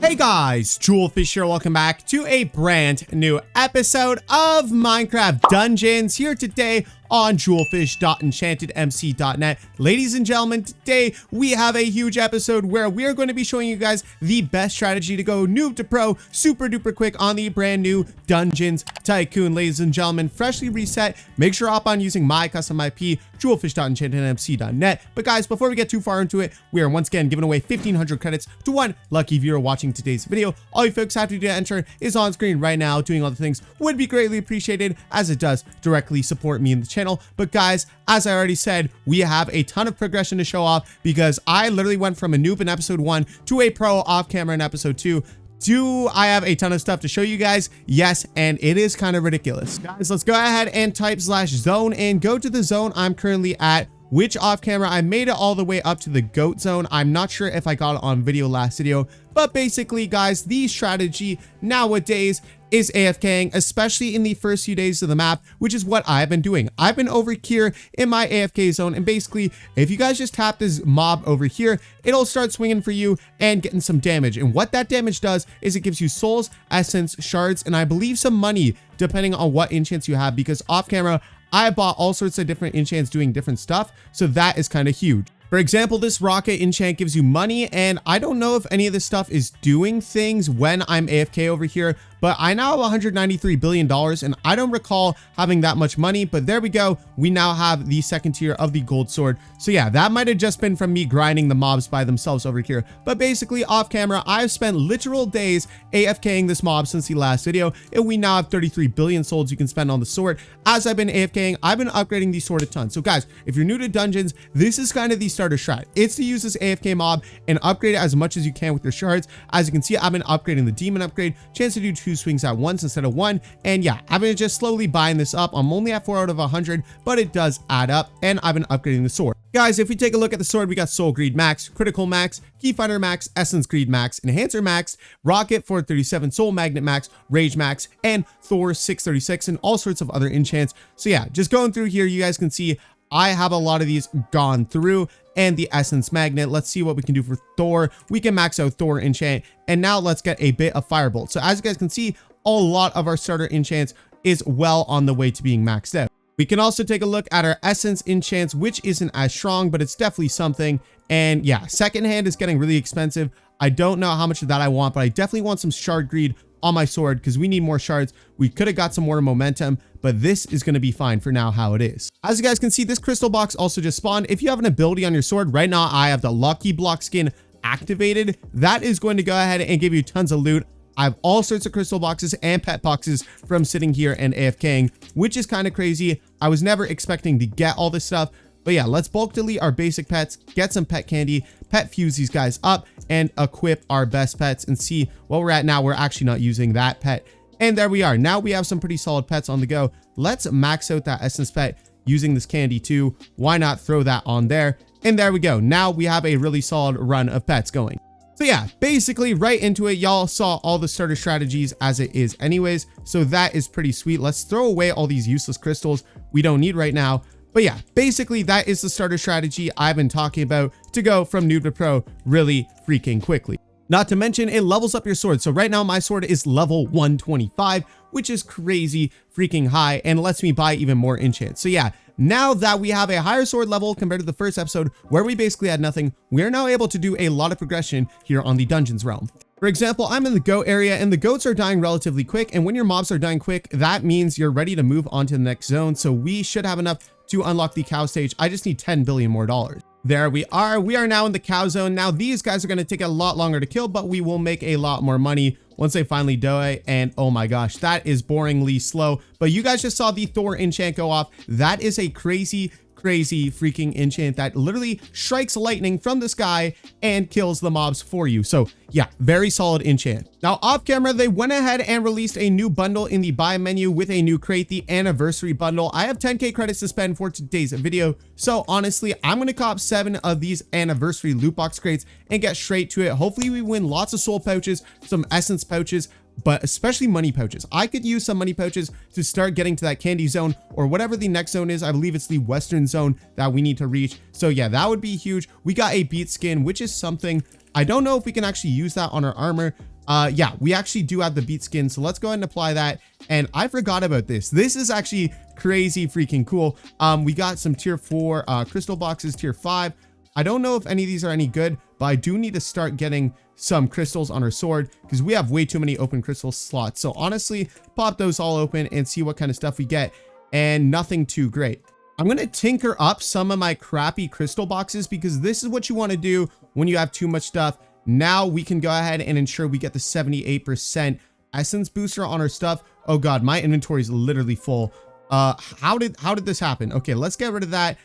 Hey guys, Julfish here. Welcome back to a brand new episode of Minecraft Dungeons here today on julfish.enchantedmc.net. Ladies and gentlemen, today we have a huge episode where we are going to be showing you guys the best strategy to go noob to pro super duper quick on the brand new Dungeons Tycoon. Ladies and gentlemen, freshly reset. Make sure to hop on using my custom IP, julfish.enchantedmc.net. But guys, before we get too far into it, we are once again giving away 1,500 credits to one lucky viewer watching today's video. All you folks have to do to enter is on screen right now. Doing all the things would be greatly appreciated, as it does directly support me in the channel. But guys, as I already said, we have a ton of progression to show off because I literally went from a noob in episode 1 to a pro off camera in episode 2. Do I have a ton of stuff to show you guys? Yes, and it is kind of ridiculous. Guys, let's go ahead and type /zone and go to the zone I'm currently at, which off camera I made it all the way up to the goat zone. I'm not sure if I got it on video last video, but basically guys, the strategy nowadays is AFKing, especially in the first few days of the map, which is what I've been doing. I've been over here in my AFK zone, and basically if you guys just tap this mob over here, it'll start swinging for you and getting some damage. And what that damage does is it gives you souls, essence, shards, and I believe some money depending on what enchants you have, because off camera I bought all sorts of different enchants doing different stuff, so that is kind of huge. For example, this rocket enchant gives you money, and I don't know if any of this stuff is doing things when I'm AFK over here, but I now have $193 billion, and I don't recall having that much money, but there we go. We now have the second tier of the gold sword. So yeah, that might have just been from me grinding the mobs by themselves over here. But basically, off camera, I've spent literal days AFKing this mob since the last video, and we now have 33 billion souls you can spend on the sword. As I've been AFKing, I've been upgrading the sword a ton. So guys, if you're new to dungeons, this is kind of the starter strat. It's to use this AFK mob and upgrade it as much as you can with your shards. As you can see, I've been upgrading the demon upgrade, chance to do 2 swings at once instead of 1, and yeah, I've been just slowly buying this up. I'm only at 4 out of 100, but it does add up, and I've been upgrading the sword. Guys, if we take a look at the sword, we got Soul Greed Max, Critical Max, Keyfinder Max, Essence Greed Max, Enhancer Max, Rocket 437, Soul Magnet Max, Rage Max, and Thor 636, and all sorts of other enchants. So yeah, just going through here, you guys can see I have a lot of these gone through, and the Essence Magnet. Let's see what we can do for Thor. We can max out Thor enchant, and now let's get a bit of Firebolt. So as you guys can see, a lot of our starter enchants is well on the way to being maxed out. We can also take a look at our Essence enchants, which isn't as strong, but it's definitely something. And yeah, secondhand is getting really expensive. I don't know how much of that I want, but I definitely want some Shard Greed on my sword because we need more shards. We could have got some more momentum, but this is going to be fine for now how it is. As you guys can see, this crystal box also just spawned. If you have an ability on your sword right now, I have the Lucky Block skin activated. That is going to go ahead and give you tons of loot. I have all sorts of crystal boxes and pet boxes from sitting here and AFKing, which is kind of crazy. I was never expecting to get all this stuff. But yeah, let's bulk delete our basic pets, get some pet candy, pet fuse these guys up, and equip our best pets and see what we're at now. We're actually not using that pet. And there we are. Now we have some pretty solid pets on the go. Let's max out that essence pet using this candy too. Why not throw that on there? And there we go. Now we have a really solid run of pets going. So yeah, basically right into it. Y'all saw all the starter strategies as it is anyways. So that is pretty sweet. Let's throw away all these useless crystals we don't need right now. But yeah, basically that is the starter strategy I've been talking about to go from noob to pro really freaking quickly. Not to mention it levels up your sword. So right now my sword is level 125, which is crazy freaking high and lets me buy even more enchants. So yeah, now that we have a higher sword level compared to the first episode where we basically had nothing, we're now able to do a lot of progression here on the dungeons realm. For example, I'm in the goat area and the goats are dying relatively quick. And when your mobs are dying quick, that means you're ready to move on to the next zone. So we should have enough to unlock the cow stage. I just need 10 billion more dollars. There we are. We are now in the cow zone. Now these guys are going to take a lot longer to kill, but we will make a lot more money once they finally die. And oh my gosh, that is boringly slow. But you guys just saw the Thor enchant go off. That is a crazy freaking enchant that literally strikes lightning from the sky and kills the mobs for you. So yeah, very solid enchant. Now off camera, they went ahead and released a new bundle in the buy menu with a new crate, the anniversary bundle. I have 10k credits to spend for today's video. So honestly, I'm going to cop 7 of these anniversary loot box crates and get straight to it. Hopefully we win lots of soul pouches, some essence pouches, but especially money pouches. I could use some money pouches to start getting to that candy zone or whatever the next zone is. I believe it's the western zone that we need to reach. So yeah, that would be huge. We got a beat skin, which is something I don't know if we can actually use that on our armor. Yeah, we actually do have the beat skin. So let's go ahead and apply that. And I forgot about this. This is actually crazy freaking cool. We got some tier 4 crystal boxes, tier 5. I don't know if any of these are any good, but I do need to start getting some crystals on our sword because we have way too many open crystal slots. So honestly, pop those all open and see what kind of stuff we get, and nothing too great. I'm going to tinker up some of my crappy crystal boxes because this is what you want to do when you have too much stuff. Now we can go ahead and ensure we get the 78% essence booster on our stuff. Oh God, my inventory is literally full. How did this happen? Okay, let's get rid of that.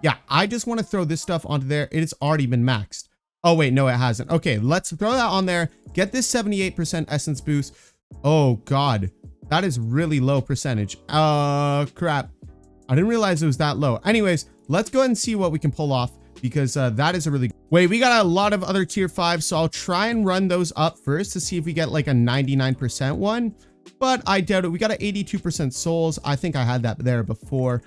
Yeah, I just want to throw this stuff onto there. It's already been maxed. Oh wait, no, it hasn't. Okay, let's throw that on there. Get this 78% essence boost. Oh God, that is really low percentage. Crap. I didn't realize it was that low. Anyways, let's go ahead and see what we can pull off because that is a really... Wait, we got a lot of other tier 5, so I'll try and run those up first to see if we get like a 99% one, but I doubt it. We got an 82% souls. I think I had that there before.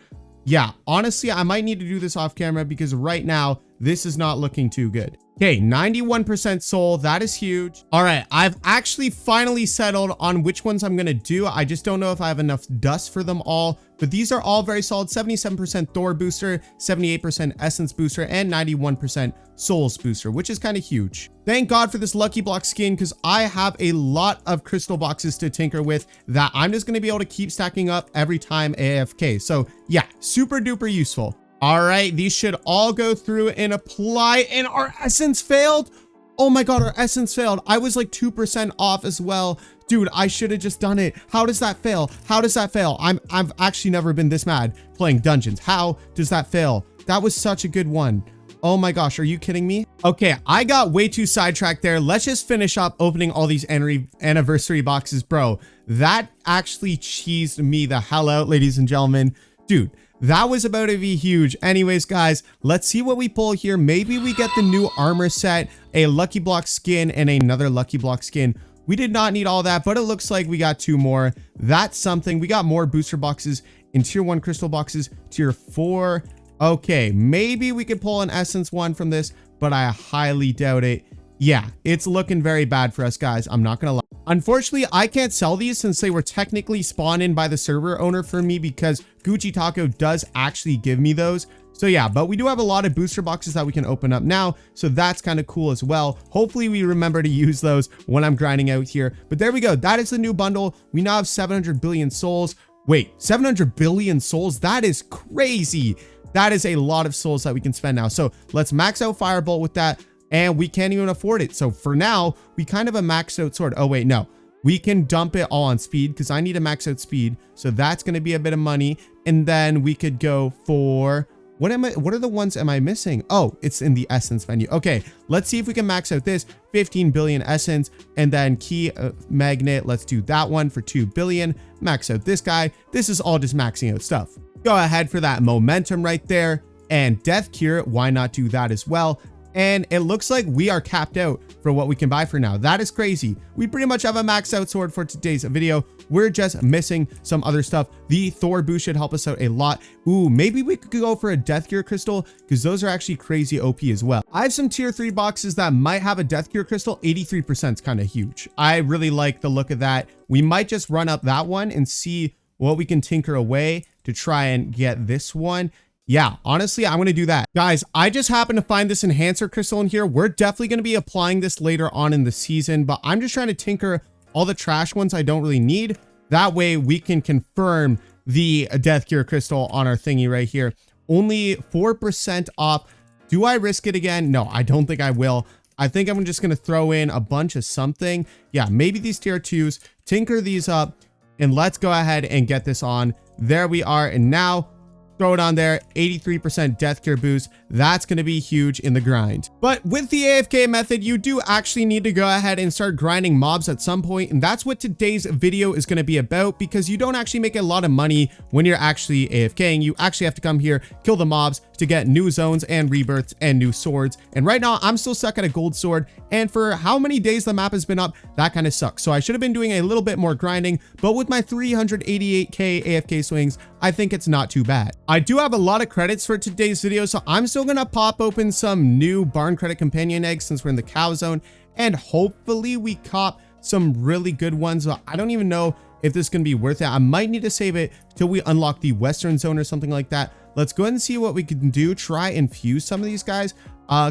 Yeah, honestly, I might need to do this off camera because right now, this is not looking too good. Okay, 91% soul. That is huge. All right, I've actually finally settled on which ones I'm going to do. I just don't know if I have enough dust for them all, but these are all very solid. 77% Thor booster, 78% essence booster, and 91% souls booster, which is kind of huge. Thank God for this lucky block skin because I have a lot of crystal boxes to tinker with that I'm just going to be able to keep stacking up every time AFK. So yeah, super duper useful. All right, these should all go through and apply, and our essence failed. Oh my God, our essence failed. I was like 2% off as well. Dude, I should have just done it. How does that fail? How does that fail? I've actually never been this mad playing dungeons. How does that fail? That was such a good one. Oh my gosh, are you kidding me? Okay, I got way too sidetracked there. Let's just finish up opening all these anniversary boxes, bro. That actually cheesed me the hell out, ladies and gentlemen. Dude, that was about to be huge. Anyways, guys, let's see what we pull here. Maybe we get the new armor set, a lucky block skin, and another lucky block skin. We did not need all that, but it looks like we got 2 more. That's something. We got more booster boxes in tier 1 crystal boxes, tier 4. Okay, maybe we could pull an essence one from this, but I highly doubt it. Yeah, it's looking very bad for us, guys. I'm not gonna lie. Unfortunately, I can't sell these since they were technically spawned in by the server owner for me because Gucci Taco does actually give me those. So yeah, but we do have a lot of booster boxes that we can open up now. So that's kind of cool as well. Hopefully we remember to use those when I'm grinding out here. But there we go. That is the new bundle. We now have 700 billion souls. Wait, 700 billion souls? That is crazy. That is a lot of souls that we can spend now. So let's max out Firebolt with that. And we can't even afford it. So for now, we kind of a maxed out sword. Oh wait, no. We can dump it all on speed because I need a max out speed. So that's going to be a bit of money. And then we could go for... What are the ones am I missing? Oh, it's in the essence menu. Okay, let's see if we can max out this 15 billion essence and then key magnet. Let's do that one for 2 billion. Max out this guy. This is all just maxing out stuff. Go ahead for that momentum right there. And death cure. Why not do that as well? And it looks like we are capped out for what we can buy for now. That is crazy. We pretty much have a maxed out sword for today's video. We're just missing some other stuff. The Thor boost should help us out a lot. Ooh, maybe we could go for a Death Cure crystal because those are actually crazy OP as well. I have some tier 3 boxes that might have a Death Cure crystal. 83% is kind of huge. I really like the look of that. We might just run up that one and see what we can tinker away to try and get this one. Yeah, honestly, I'm going to do that. Guys, I just happened to find this enhancer crystal in here. We're definitely going to be applying this later on in the season, but I'm just trying to tinker all the trash ones I don't really need. That way we can confirm the Death Cure crystal on our thingy right here. Only 4% off. Do I risk it again? No, I don't think I will. I think I'm just going to throw in a bunch of something. Yeah, maybe these tier 2s, tinker these up, and let's go ahead and get this on. There we are. And now throw it on there. 83% death cure boost. That's going to be huge in the grind. But with the AFK method, you do actually need to go ahead and start grinding mobs at some point. And that's what today's video is going to be about, because you don't actually make a lot of money when you're actually AFKing. You actually have to come here, kill the mobs to get new zones and rebirths and new swords. And right now I'm still stuck at a gold sword. And for how many days the map has been up, that kind of sucks. So I should have been doing a little bit more grinding, but with my 388k AFK swings, I think it's not too bad. I do have a lot of credits for today's video, so I'm still gonna pop open some new barn credit companion eggs since we're in the cow zone. and hopefully we cop some really good ones. I don't even know if this is going to be worth it. I might need to save it till we unlock the Western Zone or something like that. Let's go ahead and see what we can do. Try and fuse some of these guys.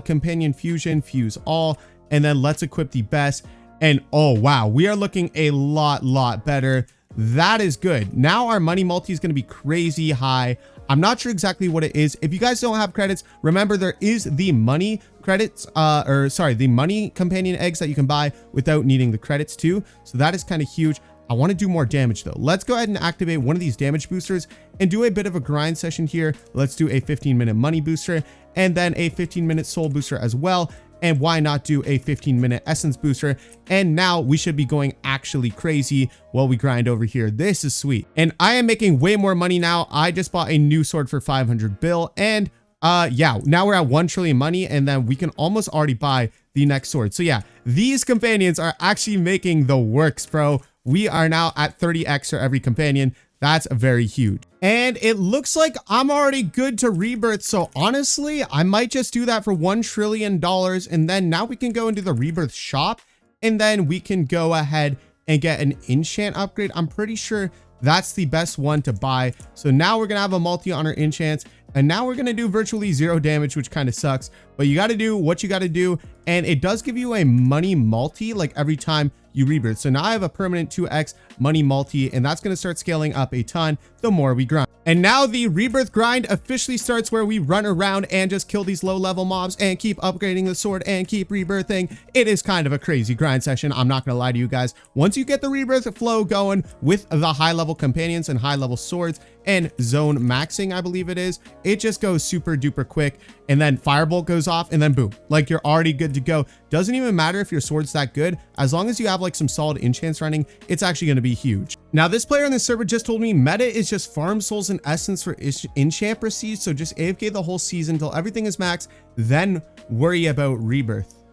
Companion fusion, fuse all, and then let's equip the best. And oh wow, we are looking a lot better. That is good. Now our money multi is going to be crazy high. I'm not sure exactly what it is. If you guys don't have credits, remember there is the money credits, the money companion eggs that you can buy without needing the credits too. So that is kind of huge. I want to do more damage though. Let's go ahead and activate one of these damage boosters and do a bit of a grind session here. Let's do a 15-minute money booster and then a 15-minute soul booster as well. And why not do a 15-minute essence booster? And now we should be going actually crazy while we grind over here. This is sweet. And I am making way more money now. I just bought a new sword for 500 bill. And yeah, now we're at 1 trillion money, and then we can almost already buy the next sword. So yeah, these companions are actually making the works, bro. We are now at 30x for every companion. That's very huge. And it looks like I'm already good to rebirth. So honestly, I might just do that for $1 trillion. And then now we can go into the rebirth shop, and then we can go ahead and get an enchant upgrade. I'm pretty sure that's the best one to buy. So now we're going to have a multi on our enchants. And now we're going to do virtually 0 damage, which kind of sucks. But you got to do what you got to do. And it does give you a money multi like every time you rebirth. So now I have a permanent 2x money multi, and that's going to start scaling up a ton the more we grind. And now the rebirth grind officially starts, where we run around and just kill these low level mobs and keep upgrading the sword and keep rebirthing. It is kind of a crazy grind session. I'm not going to lie to you guys. Once you get the rebirth flow going with the high level companions and high level swords and zone maxing, I believe it is, it just goes super duper quick. And then firebolt goes off, and then boom, like you're already good to go. Doesn't even matter if your sword's that good. As long as you have like some solid enchants running, it's actually going to be huge. Now this player on the server just told me meta is just farm souls and essence for enchant prestige. So just AFK the whole season until everything is maxed, then worry about rebirth.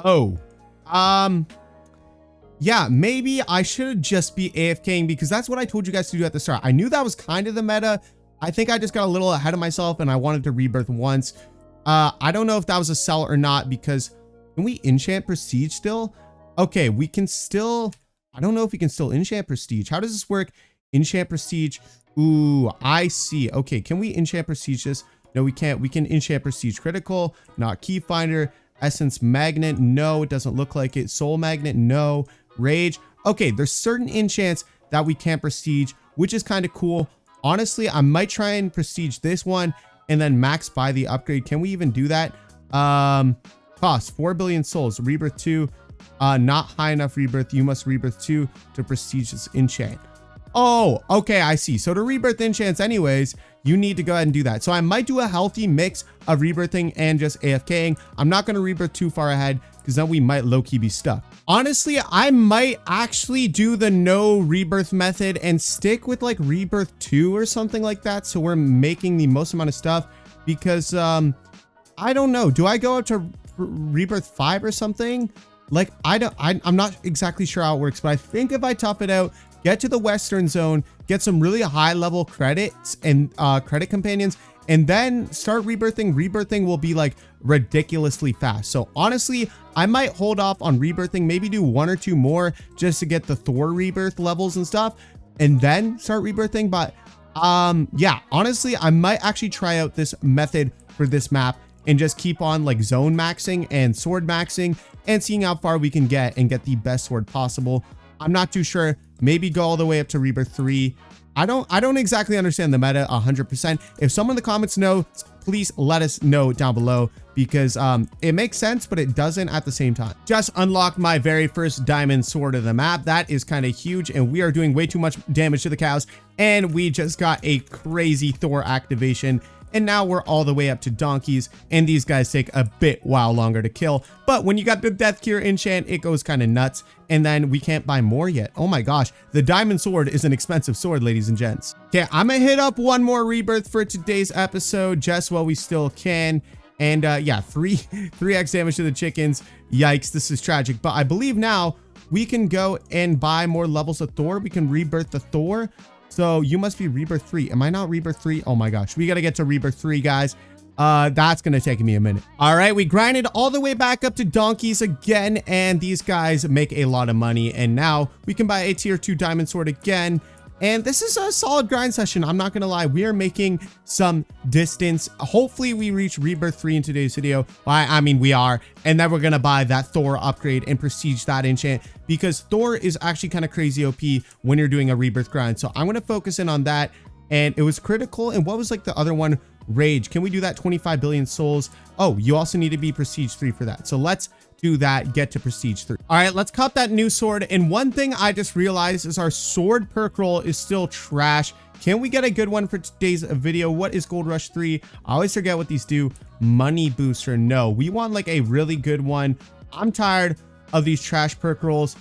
Oh, yeah, maybe I should just be AFKing, because that's what I told you guys to do at the start. I knew that was kind of the meta. I think I just got a little ahead of myself and I wanted to rebirth once. I don't know if that was a sell or not, because can we enchant prestige still? Okay, we can still, I don't know if we can still enchant prestige. How does this work? Enchant prestige. Ooh, I see. Okay, can we enchant prestige this? No, we can't. We can enchant prestige critical, not key finder. Essence magnet. No, it doesn't look like it. Soul magnet. No. Rage. Okay, there's certain enchants that we can't prestige, which is kind of cool. Honestly, I might try and prestige this one and then max buy the upgrade. Can we even do that? Cost 4 billion souls. Rebirth 2. Not high enough rebirth. You must rebirth 2 to prestige this enchant. Oh, okay, I see. So to rebirth enchants anyways, you need to go ahead and do that. So I might do a healthy mix of rebirthing and just AFKing. I'm not going to rebirth too far ahead, because then we might low-key be stuck. Honestly, I might actually do the no rebirth method and stick with like rebirth 2 or something like that, so we're making the most amount of stuff, because I don't know. Do I go up to rebirth 5 or something? Like, I'm not exactly sure how it works, but I think if I top it out, get to the Western Zone, get some really high level credits and credit companions, and then start rebirthing. Rebirthing will be like ridiculously fast. So honestly, I might hold off on rebirthing, maybe do 1 or 2 more just to get the Thor rebirth levels and stuff, and then start rebirthing. But yeah, honestly, I might actually try out this method for this map and just keep on like zone maxing and sword maxing and seeing how far we can get and get the best sword possible. I'm not too sure. Maybe go all the way up to rebirth 3. I don't exactly understand the meta 100%. If someone in the comments knows, please let us know down below, because it makes sense, but it doesn't at the same time. Just unlocked my very first diamond sword of the map. That is kind of huge, and we are doing way too much damage to the cows, and we just got a crazy Thor activation. And now we're all the way up to donkeys, and these guys take a bit while longer to kill. But when you got the death cure enchant, it goes kind of nuts. And then we can't buy more yet. Oh my gosh, the diamond sword is an expensive sword, ladies and gents. Okay, I'm gonna hit up one more rebirth for today's episode, just while we still can. And yeah, 3x damage to the chickens. Yikes, this is tragic. But I believe now we can go and buy more levels of Thor. We can rebirth the Thor. So you must be rebirth 3. Am I not rebirth 3? Oh my gosh, we got to get to rebirth 3, guys. That's gonna take me a minute. All right, we grinded all the way back up to donkeys again, and these guys make a lot of money. And now we can buy a tier 2 diamond sword again. And this is a solid grind session. I'm not gonna lie, we are making some distance. Hopefully we reach Rebirth 3 in today's video. I mean, we are. And then we're gonna buy that Thor upgrade and prestige that enchant, because Thor is actually kind of crazy OP when you're doing a Rebirth grind. So I'm gonna focus in on that. And it was critical. And what was like the other one? Rage. Can we do that? 25 billion souls. Oh, you also need to be prestige 3 for that. So let's do that. Get to prestige 3. All right, let's cop that new sword. And one thing I just realized is our sword perk roll is still trash. Can we get a good one for today's video? What is Gold Rush 3? I always forget what these do. Money booster. No, we want like a really good one. I'm tired of these trash perk rolls.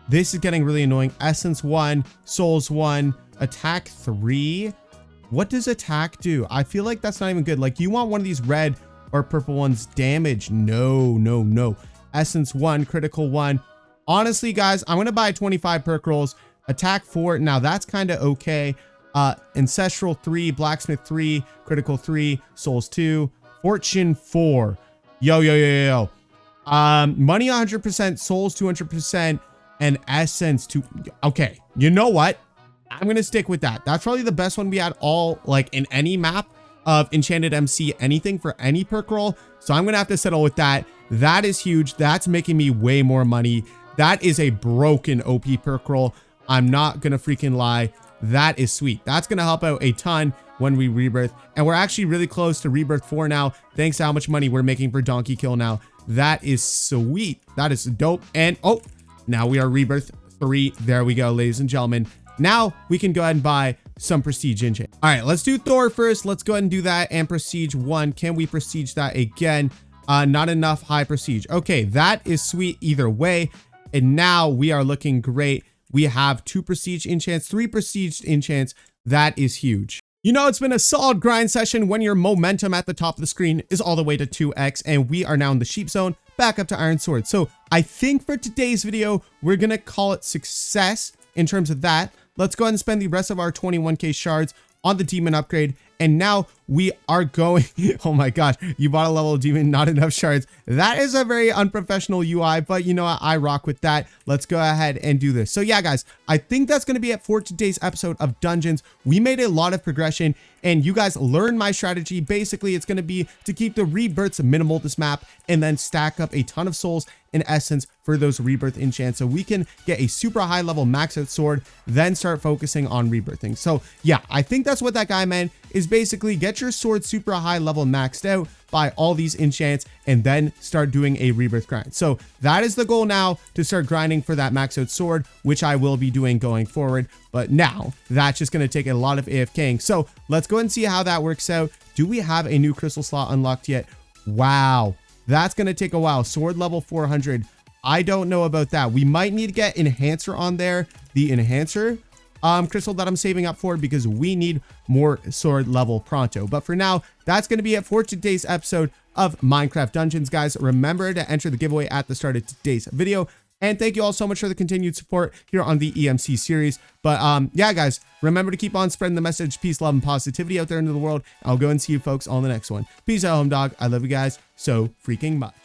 This is getting really annoying. Essence 1, souls 1, attack 3. What does attack do? I feel like that's not even good. Like, you want one of these red or purple ones. Damage. No. Essence 1, critical 1. Honestly, guys, I'm going to buy 25 perk rolls. Attack 4. Now, that's kind of okay. Ancestral 3, blacksmith 3, critical 3, souls 2, fortune 4. Yo. Money 100%, souls 200%, and essence 2. Okay, you know what? I'm going to stick with that. That's probably the best one we had all, like, in any map of EnchantedMC, anything for any perk roll. So I'm going to have to settle with that. That is huge. That's making me way more money. That is a broken OP perk roll. I'm not going to freaking lie. That is sweet. That's going to help out a ton when we rebirth. And we're actually really close to Rebirth 4 now, thanks to how much money we're making per donkey kill now. That is sweet. That is dope. And, oh, now we are Rebirth 3. There we go, ladies and gentlemen. Now we can go ahead and buy some prestige enchant. All right, let's do Thor first. Let's go ahead and do that. And prestige 1. Can we prestige that again? Not enough high prestige. Okay, that is sweet either way. And now we are looking great. We have 2 prestige enchants, 3 prestige enchants. That is huge. You know, it's been a solid grind session when your momentum at the top of the screen is all the way to 2x, and we are now in the sheep zone, back up to iron sword. So I think for today's video, we're gonna call it success in terms of that. Let's go ahead and spend the rest of our 21k shards on the demon upgrade. And now we are going, oh my gosh, you bought a level demon, not enough shards. That is a very unprofessional UI, but you know what? I rock with that. Let's go ahead and do this. So yeah, guys, I think that's going to be it for today's episode of Dungeons. We made a lot of progression and you guys learned my strategy. Basically, it's going to be to keep the rebirths minimal this map and then stack up a ton of souls in essence for those rebirth enchants so we can get a super high level max out sword, then start focusing on rebirthing. So yeah, I think that's what that guy meant, is basically get your sword super high level maxed out by all these enchants and then start doing a rebirth grind. So that is the goal now, to start grinding for that max out sword, which I will be doing going forward. But now that's just going to take a lot of AFKing. So let's go and see how that works out. Do we have a new crystal slot unlocked yet? Wow, that's going to take a while. Sword level 400. I don't know about that. We might need to get enhancer on there. The enhancer crystal that I'm saving up for, because we need more sword level pronto. But for now, that's going to be it for today's episode of Minecraft Dungeons, guys. Remember to enter the giveaway at the start of today's video. And thank you all so much for the continued support here on the EMC series. But yeah, guys, remember to keep on spreading the message, peace, love, and positivity out there into the world. I'll go and see you folks on the next one. Peace out, home dog. I love you guys so freaking much.